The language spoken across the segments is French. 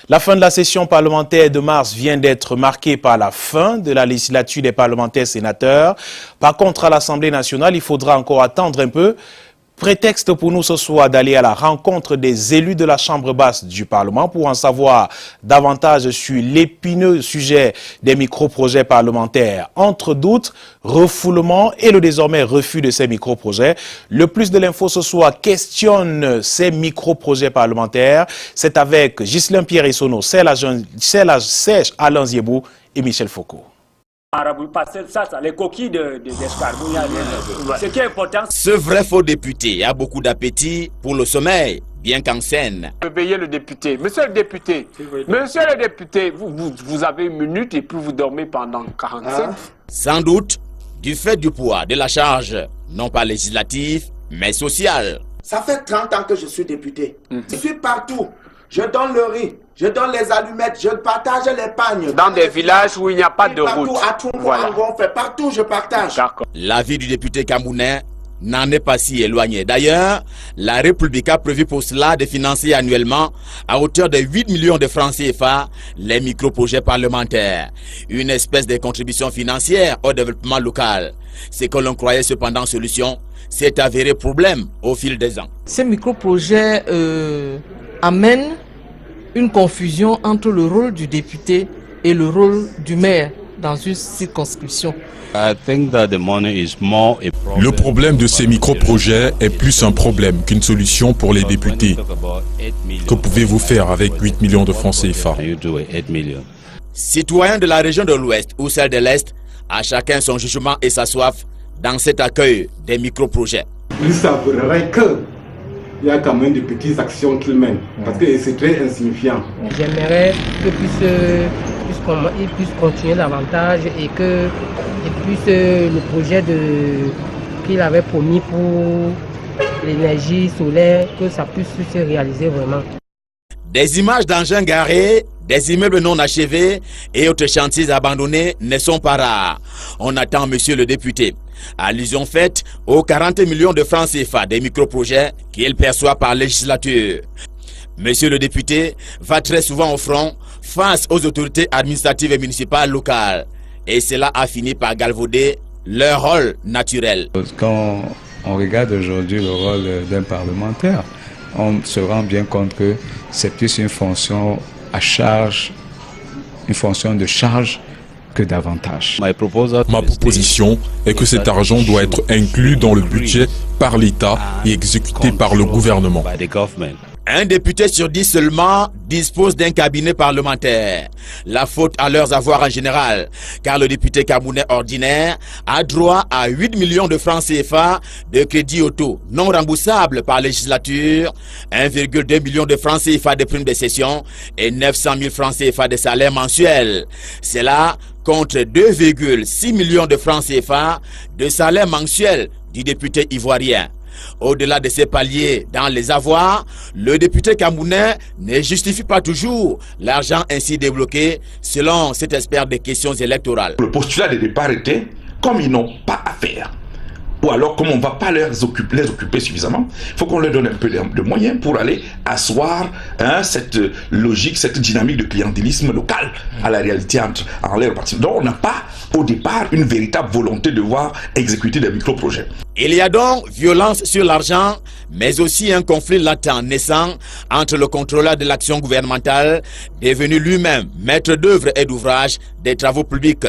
La fin de la session parlementaire de mars vient d'être marquée par la fin de la législature des parlementaires sénateurs. Par contre, à l'Assemblée nationale, il faudra encore attendre un peu. Prétexte pour nous ce soir d'aller à la rencontre des élus de la Chambre basse du Parlement pour en savoir davantage sur l'épineux sujet des micro-projets parlementaires. Entre doutes, refoulement et le désormais refus de ces micro-projets. Le plus de l'info ce soir questionne ces micro-projets parlementaires. C'est avec Ghislain Pierre-Essonneau, Serge Alain Ziebou et Michel Foucault. Les coquilles d'escargot, ce qui est important. Ce vrai faux député a beaucoup d'appétit pour le sommeil, bien qu'en scène. Réveillez le député. Monsieur le député, vous avez une minute et puis vous dormez pendant 45. Sans doute, du fait du poids de la charge, non pas législative, mais sociale. Ça fait 30 ans que je suis député. Je suis partout. Je donne le riz, je donne les allumettes, je partage les pagnes. Dans des villages où il n'y a pas de route. Partout je partage. La vie du député camerounais n'en est pas si éloignée. D'ailleurs, la République a prévu pour cela de financer annuellement à hauteur de 8 millions de francs CFA les micro-projets parlementaires. Une espèce de contribution financière au développement local. Ce que l'on croyait cependant solution s'est avéré problème au fil des ans. Ces micro-projets amènent une confusion entre le rôle du député et le rôle du maire dans une circonscription. Le problème de ces micro-projets est plus un problème qu'une solution pour les députés. Que pouvez-vous faire avec 8 millions de francs CFA? Citoyens de la région de l'Ouest ou celle de l'Est, à chacun son jugement et sa soif dans cet accueil des micro-projets. Il savourerait que il y a quand même de petites actions qu'il mène, parce que c'est très insignifiant. J'aimerais qu'ils puissent continuer davantage et que le projet qu'il avait promis pour l'énergie solaire, que ça puisse se réaliser vraiment. Des images d'engins garés, des immeubles non achevés et autres chantiers abandonnés ne sont pas rares. On attend monsieur le député. Allusion faite aux 40 millions de francs CFA des micro-projets qu'il perçoit par législature. Monsieur le député va très souvent au front face aux autorités administratives et municipales locales. Et cela a fini par galvauder leur rôle naturel. Quand on regarde aujourd'hui le rôle d'un parlementaire, on se rend bien compte que c'est plus une fonction à charge, une fonction de charge que d'avantage. Ma proposition est que cet argent doit être inclus dans le budget par l'État et exécuté par le gouvernement. Un député sur 10 seulement dispose d'un cabinet parlementaire. La faute à leurs avoirs en général, car le député camerounais ordinaire a droit à 8 millions de francs CFA de crédit auto non remboursable par législature, 1,2 million de francs CFA de primes de session et 900 000 francs CFA de salaire mensuel. C'est là contre 2,6 millions de francs CFA de salaire mensuel du député ivoirien. Au-delà de ces paliers dans les avoirs, le député camerounais ne justifie pas toujours l'argent ainsi débloqué selon cet expert des questions électorales. Le postulat de départ était, comme ils n'ont pas à faire, ou alors comme on ne va pas les occuper suffisamment, il faut qu'on leur donne un peu de moyens pour aller asseoir cette logique, cette dynamique de clientélisme local à la réalité en l'air parti. Donc on n'a pas au départ une véritable volonté de voir exécuter des micro-projets. Il y a donc violence sur l'argent, mais aussi un conflit latent naissant entre le contrôleur de l'action gouvernementale, devenu lui-même maître d'œuvre et d'ouvrage des travaux publics.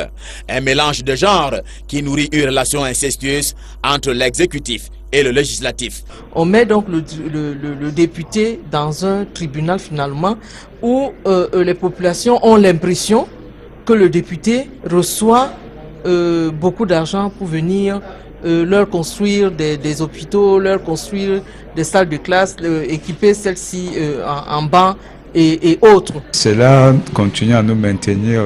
Un mélange de genres qui nourrit une relation incestueuse entre l'exécutif et le législatif. On met donc le député dans un tribunal finalement où les populations ont l'impression que le député reçoit beaucoup d'argent pour venir leur construire des hôpitaux, leur construire des salles de classe, équiper celles-ci en bancs et autres. Cela continue à nous maintenir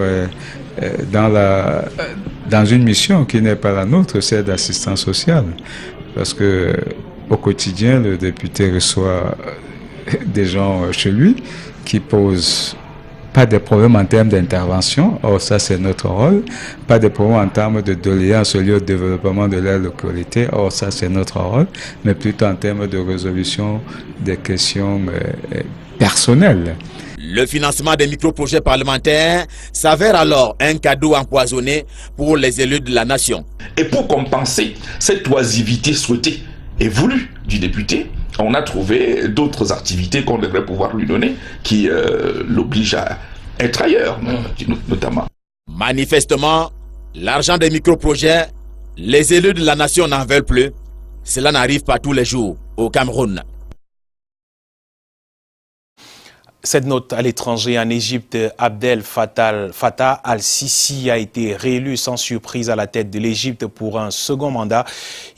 dans une mission qui n'est pas la nôtre, c'est d'assistance sociale. Parce que au quotidien, le député reçoit des gens chez lui qui posent pas de problème en termes d'intervention, or ça c'est notre rôle, pas de problème en termes de doléances liées au développement de la localité, or ça c'est notre rôle, mais plutôt en termes de résolution des questions personnelles. Le financement des micro-projets parlementaires s'avère alors un cadeau empoisonné pour les élus de la nation. Et pour compenser cette oisivité souhaitée et voulue du député, on a trouvé d'autres activités qu'on devrait pouvoir lui donner qui l'obligent à être ailleurs, notamment. Manifestement, l'argent des micro-projets, les élus de la nation n'en veulent plus. Cela n'arrive pas tous les jours au Cameroun. Cette note à l'étranger, en Égypte, Abdel Fattah al-Sisi a été réélu sans surprise à la tête de l'Égypte pour un second mandat.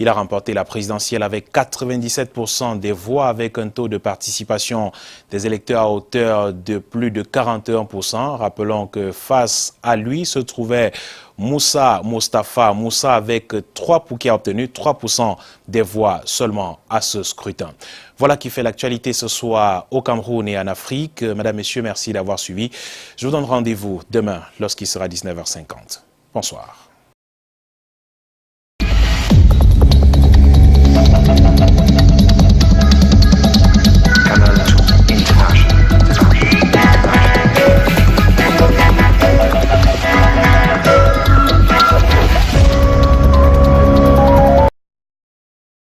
Il a remporté la présidentielle avec 97% des voix, avec un taux de participation des électeurs à hauteur de plus de 41%. Rappelons que face à lui se trouvait Moussa avec qui a obtenu 3% des voix seulement à ce scrutin. Voilà qui fait l'actualité ce soir au Cameroun et en Afrique. Mesdames, Messieurs, merci d'avoir suivi. Je vous donne rendez-vous demain lorsqu'il sera 19h50. Bonsoir.